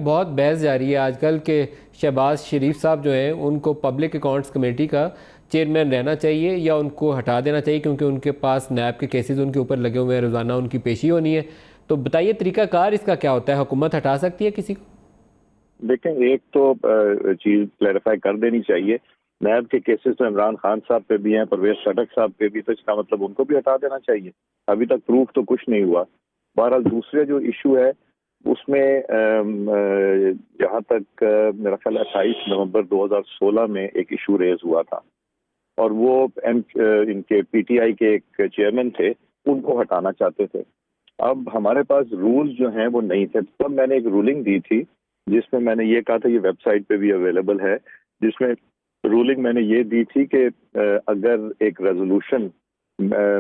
बहुत बहस जारी है आजकल के शहबाज शरीफ साहब जो हैं उनको पब्लिक अकाउंट्स कमेटी का चेयरमैन रहना चाहिए या उनको हटा देना चाहिए, क्योंकि उनके पास नैब के केसेस उनके ऊपर लगे हुए हैं, रोज़ाना उनकी पेशी होनी है। तो बताइए तरीकाकार इसका क्या होता है? हुकूमत हटा सकती है किसी को? देखें, एक तो चीज क्लैरिफाई कर देनी चाहिए, नैब के केसेस तो इमरान खान साहब पे भी हैं, परवेज खटक साहब पे भी, तो इसका मतलब उनको भी हटा देना चाहिए। अभी तक प्रूफ तो कुछ नहीं हुआ। बहरहाल दूसरे जो इशू है उसमें जहाँ तक मेरा ख्याल 28 नवंबर 2016 में एक इशू रेज हुआ था और वो इनके पीटीआई के एक चेयरमैन थे, उनको हटाना चाहते थे। अब हमारे पास रूल्स जो हैं वो नहीं थे, तब मैंने एक रूलिंग दी थी जिसमें मैंने ये कहा था, ये वेबसाइट पे भी अवेलेबल है, जिसमें रूलिंग मैंने ये दी थी कि अगर एक रेजोल्यूशन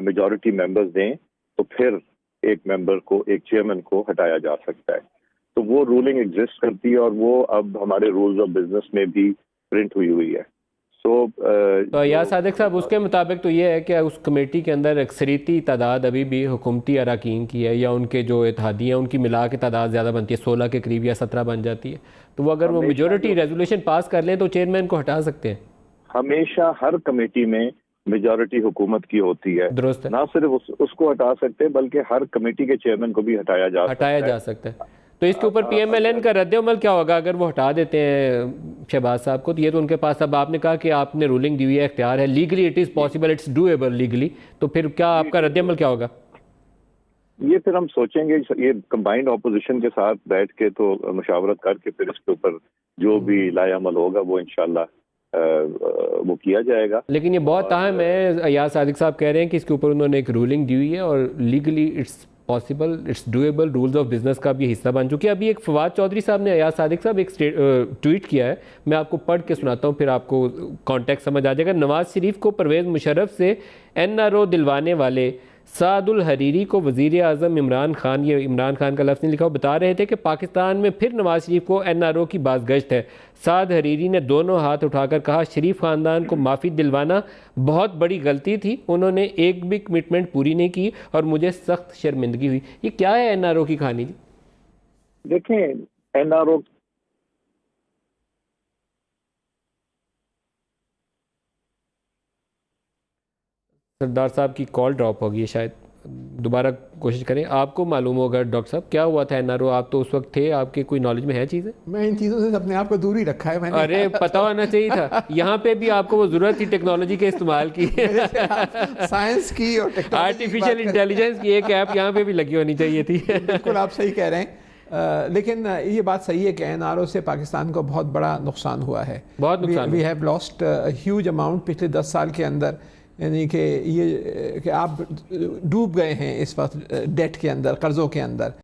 मेजॉरिटी मेंबर्स दें तो फिर एक मेंबर को, एक चेयरमैन को हटाया जा सकता है। तो वो रूलिंग एग्जिस्ट करती है और वो अब हमारे रूल्स ऑफ बिजनेस में भी प्रिंट हुई है। तो या सादिक साहब, उसके मुताबिक तो ये है कि उस कमेटी के अंदर अक्सरियती तादाद अभी भी हुकूमती अरकान की है, या उनके जो इत्तेहादी हैं उनकी मिला के तादाद ज़्यादा बनती है, 16 के करीब या 17 बन जाती है। तो वो अगर वो मेजॉरिटी रेजोल्यूशन पास कर लें तो चेयरमैन को हटा सकते हैं। हमेशा हर कमेटी में मेजॉरिटी हुकूमत की होती है, दुरुस्त है। ना सिर्फ उसको हटा सकते हैं बल्कि हर कमेटी के चेयरमैन को भी हटाया जा सकता है। तो इसके ऊपर पीएमएलएन का रद्द-ए-अमल क्या होगा अगर वो हटा देते हैं शहबाज साहब को? तो ये तो उनके पास, अब आपने कहा कि आपने रूलिंग दी हुई है, इख्तियार है, legally it is possible, it's doable legally, तो फिर क्या आपका रद्द-ए-अमल क्या होगा? ये फिर हम सोचेंगे, ये कंबाइंड ऑपोजिशन के साथ बैठ के तो मुशावरत करके फिर इसके ऊपर जो भी लायामल होगा वो इंशाल्लाह वो किया जाएगा। लेकिन ये बहुत अहम है, अयाज सादिक साहब कह रहे हैं कि इसके ऊपर उन्होंने एक रूलिंग दी हुई है और legally it's possible, it's doable, rules of business का भी हिस्सा बन चुकी है। अभी एक फवाद चौधरी साहब ने, अयाज सादिक साहब, एक ट्वीट किया है, मैं आपको पढ़ के सुनाता हूँ, फिर आपको कॉन्टेक्स्ट समझ आ जाएगा। नवाज शरीफ को परवेज़ मुशर्रफ से एनआरओ दिलवाने वाले सादुल हरीरी को वज़ीर आज़म इमरान खान, ये इमरान खान का लफ्ज़ नहीं लिखा, बता रहे थे कि पाकिस्तान में फिर नवाज शरीफ को एनआरओ की बाज़गश्त है। साद हरीरी ने दोनों हाथ उठाकर कहा, शरीफ ख़ानदान को माफ़ी दिलवाना बहुत बड़ी गलती थी, उन्होंने एक भी कमिटमेंट पूरी नहीं की और मुझे सख्त शर्मिंदगी हुई। ये क्या है एनआरओ की कहानी जी? देखें, एनआरओ सरदार साहब की कॉल ड्रॉप हो गई है, शायद दोबारा कोशिश करें। आपको मालूम होगा डॉक्टर साहब क्या हुआ था एनआरओ? आप तो उस वक्त थे, आपके कोई नॉलेज में है चीज़ें? मैं इन चीज़ों से अपने आप को दूर ही रखा है मैंने। अरे पता होना चाहिए था, यहाँ पे भी आपको वो जरूरत थी टेक्नोलॉजी के इस्तेमाल की, साइंस की और आर्टिफिशियल इंटेलिजेंस की एक ऐप यहाँ पे भी लगी होनी चाहिए थी। बिल्कुल आप सही कह रहे हैं। लेकिन ये बात सही है कि एनआरओ से पाकिस्तान को बहुत बड़ा नुकसान हुआ है, बहुत नुकसान। We have lost huge amount पिछले 10 साल के अंदर, यानी कि ये कि आप डूब गए हैं इस वक्त डेट के अंदर, कर्ज़ों के अंदर।